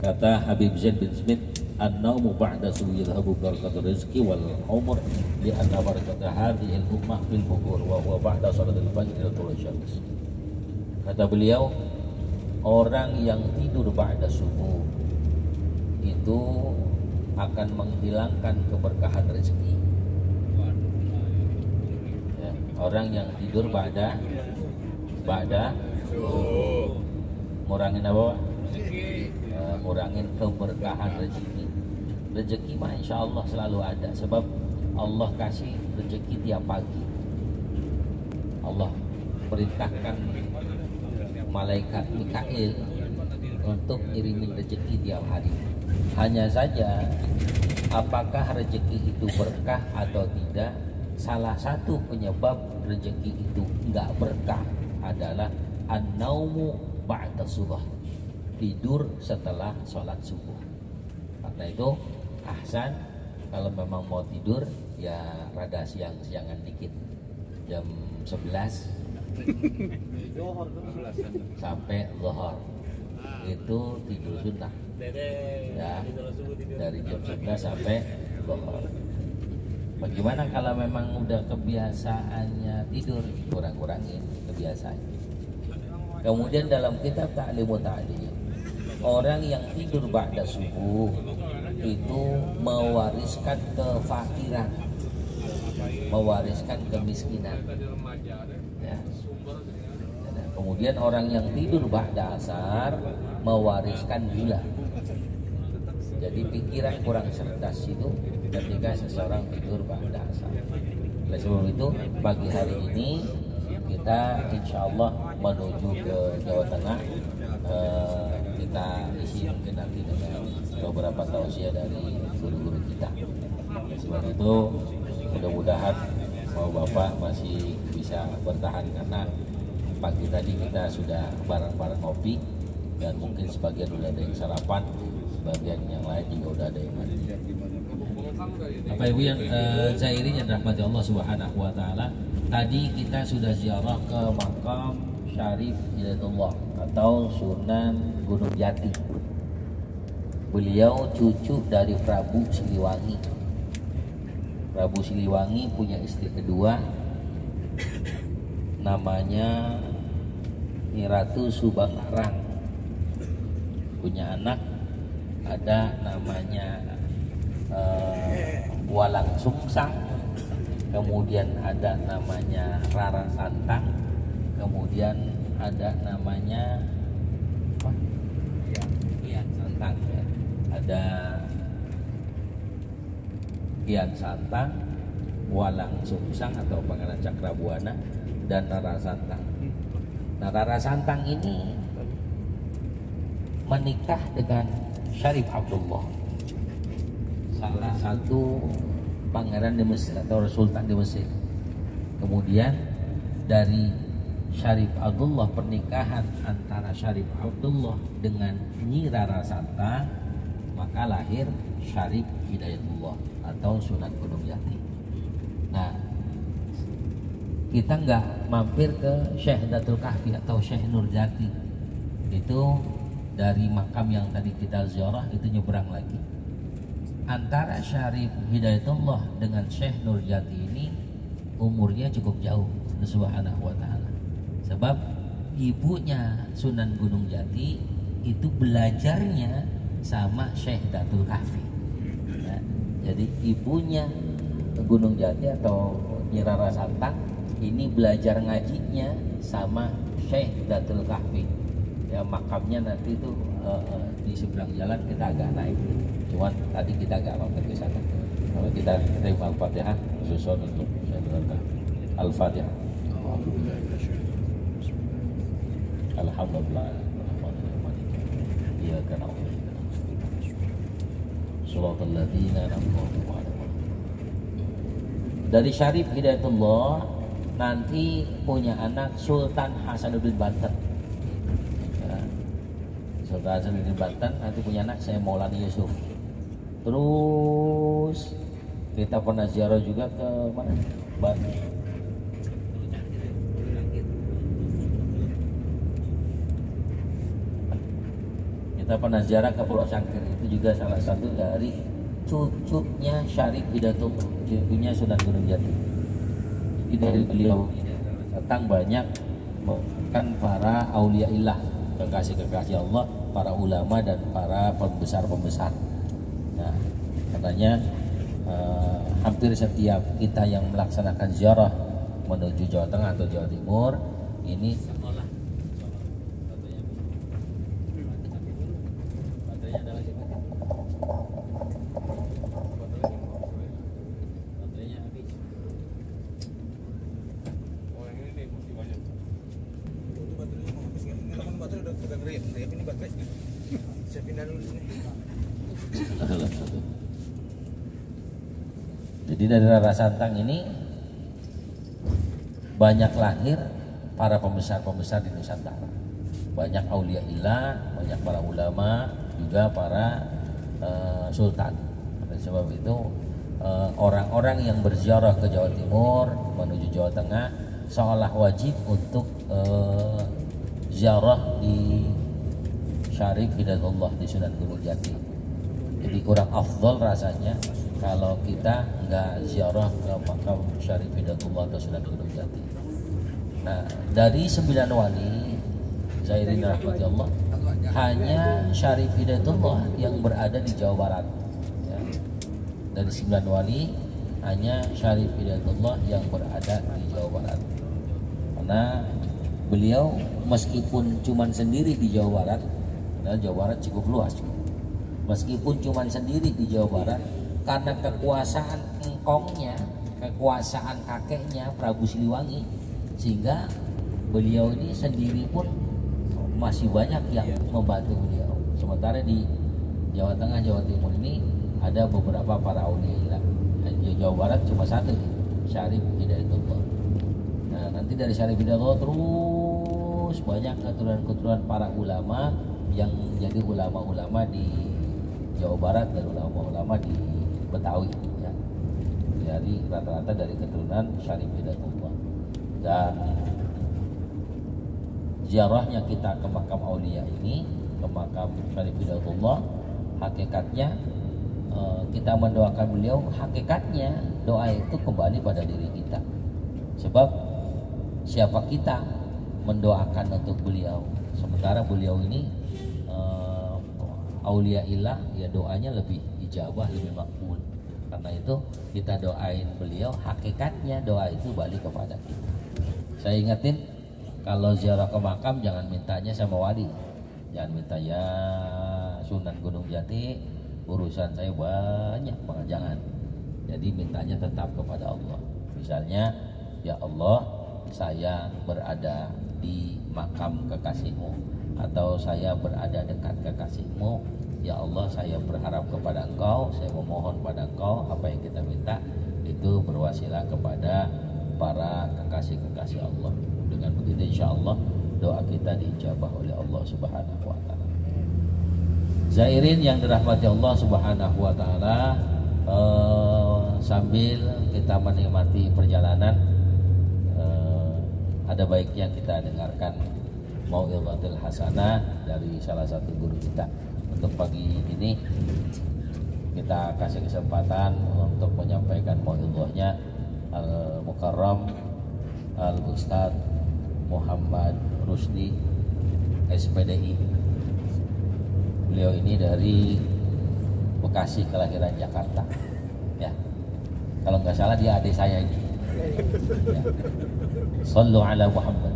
Kata Habib Zain bin Smith, an-naumu ba'da subuh yadhhabu barakatul rizqi wal umur li'anna barakata hadhihi al-ummah fil bukur wa huwa ba'da salatil fajr ila tulu'i syams. Kata beliau, orang yang tidur ba'da subuh itu akan menghilangkan keberkahan rezeki. Ya, orang yang tidur ba'da ngurangin apa? Ngurangin keberkahan rezeki. Rezeki mah insya Allah selalu ada, sebab Allah kasih rezeki tiap pagi. Allah perintahkan malaikat Mikail untuk ngirimin rezeki tiap hari. Hanya saja apakah rezeki itu berkah atau tidak, salah satu penyebab rezeki itu enggak berkah adalah an-naumu ba'da subuh, tidur setelah sholat subuh. Karena itu ahsan, kalau memang mau tidur ya rada siang-siangan dikit, jam 11 sampai zuhur itu tidur sunnah ya, dari jam 11 sampai zuhur. Bagaimana kalau memang udah kebiasaannya tidur, kurang-kurangin kebiasaannya. Kemudian dalam kitab Ta'limu Ta'lim, orang yang tidur ba'da subuh itu mewariskan kefakiran, mewariskan kemiskinan ya. Kemudian orang yang tidur ba'da asar mewariskan gila. Jadi pikiran kurang cerdas itu ketika seseorang tidur ba'da asar. Oleh sebab itu pagi hari ini kita insya Allah menuju ke Jawa Tengah. Kita isi mungkin nanti dengan beberapa tausiah dari guru-guru kita. Sebab itu mudah-mudahan Bapak masih bisa bertahan, karena pagi tadi kita sudah bareng-bareng ngopi dan mungkin sebagian udah ada yang sarapan, sebagian yang lain juga udah ada yang mandi. Bapak Ibu yang zairin yang dirahmati Allah Subhanahu wa taala, tadi kita sudah ziarah ke makam Syarif Hidayatullah atau Sunan Gunung Jati. Beliau cucu dari Prabu Siliwangi. Prabu Siliwangi punya istri kedua, namanya Nyi Ratu Subanglarang. Punya anak ada namanya Walang Sungsang, kemudian ada namanya Rara Santang, kemudian ada namanya Kian Santang ya. Ada Kian Santang, Walang Sungsang atau Pangeran Cakrabuana, dan Rara Santang. Nah, Rara Santang ini menikah dengan Syarif Abdullah, salah satu pangeran di Mesir atau sultan di Mesir. Kemudian dari Syarif Abdullah, pernikahan antara Syarif Abdullah dengan Nyi Rara Santang, maka lahir Syarif Hidayatullah atau Sunan Gunung Jati. Nah, kita nggak mampir ke Syekh Datul Kahfi atau Syekh Nurjati. Itu dari makam yang tadi kita ziarah itu nyebrang lagi. Antara Syarif Hidayatullah dengan Syekh Nurjati ini umurnya cukup jauh, subhanahu wa ta'ala. Sebab ibunya Sunan Gunung Jati itu belajarnya sama Syekh Datul Kahfi ya. Jadi ibunya Gunung Jati atau Nyi Rara Santang ini belajar ngajinya sama Syekh Datul Kahfi ya. Makamnya nanti itu di seberang jalan, kita agak naik, cuman tadi kita agak mampir ke sana. Kalau kita terima Al-Fatihah susun untuk Syekh Datul Kahfi. Al-Fatihah. Alhamdulillah. Iyyaka na'budu wa iyyaka nasta'in. Shiratal ladzina an'amta 'alaihim. Dari Syarif Hidayatullah nanti punya anak Sultan Hasanuddin Banten. Ya. Sultan Hasanuddin Banten nanti punya anak saya Maulana Yusuf. Terus kita pernah ziarah juga ke mana? Bandung. Kita Kita pernah ziarah ke Pulau Sangkir, itu juga salah satu dari cucunya Syarif Hidayatullah, cucunya Sunan Gunung Jati. Jadi dari beliau datang banyak bahkan para aulia illah, kekasih-kekasih Allah, para ulama dan para pembesar-pembesar. Nah, katanya hampir setiap kita yang melaksanakan ziarah menuju Jawa Tengah atau Jawa Timur ini jadi dari Rara Santang ini banyak lahir para pembesar-pembesar di Nusantara, banyak aulia illah, banyak para ulama, juga para sultan. Oleh sebab itu orang-orang yang berziarah ke Jawa Timur menuju Jawa Tengah seolah wajib untuk ziarah di Syarif Hidayatullah di Sunan Gunung Jati. Jadi kurang afdol rasanya kalau kita nggak ziarah ke makam Syarif Hidayatullah atau Sunan Gunung Jati. Nah, dari 9 wali Zairin rahmati Allah, hanya Syarif Hidayatullah yang berada di Jawa Barat. Ya. Dari 9 wali hanya Syarif Hidayatullah yang berada di Jawa Barat. Karena beliau meskipun cuman sendiri di Jawa Barat, dan Jawa Barat cukup luas, meskipun cuman sendiri di Jawa Barat, karena kekuasaan engkongnya, kekuasaan kakeknya Prabu Siliwangi, sehingga beliau ini sendiri pun masih banyak yang membantu beliau. Sementara di Jawa Tengah, Jawa Timur ini ada beberapa para aulia. Di Jawa Barat cuma satu, Syarif Hidayatullah. Nah, nanti dari Syarif Hidayatullah terus banyak keturunan-keturunan para ulama yang jadi ulama-ulama di Jawa Barat dan ulama-ulama di Betawi. Ya. Jadi rata-rata dari keturunan Syarif Hidayatullah. Dan ziarahnya kita ke makam aulia ini, ke makam Syarif Hidayatullah, hakikatnya kita mendoakan beliau, hakikatnya doa itu kembali pada diri kita. Sebab siapa kita mendoakan untuk beliau, sementara beliau ini aulia ilah, ya doanya lebih ijabah, lebih makbul. Karena itu kita doain beliau, hakikatnya doa itu balik kepada kita. Saya ingetin, kalau ziarah ke makam jangan mintanya sama wali, jangan minta ya Sunan Gunung Jati urusan saya banyak banget, jangan. Jadi mintanya tetap kepada Allah. Misalnya, ya Allah, saya berada di makam kekasihmu, atau saya berada dekat kekasihmu, ya Allah, saya berharap kepada Engkau, saya memohon pada Engkau, apa yang kita minta itu berwasilah kepada para kekasih-kekasih Allah. Dengan begitu insya Allah doa kita diijabah oleh Allah Subhanahu wa Ta'ala. Zairin yang dirahmati Allah Subhanahu wa Ta'ala, sambil kita menikmati perjalanan, ada baiknya kita dengarkan mau'izatul hasanah dari salah satu guru kita. Untuk pagi ini kita kasih kesempatan untuk menyampaikan mau'izahnya Al-Mukarram Al-Ustadz Muhammad Rusdi SPDI. Beliau ini dari Bekasi, kelahiran Jakarta. Ya, kalau nggak salah dia adik saya ini. Ya. Sallu ala Muhammad.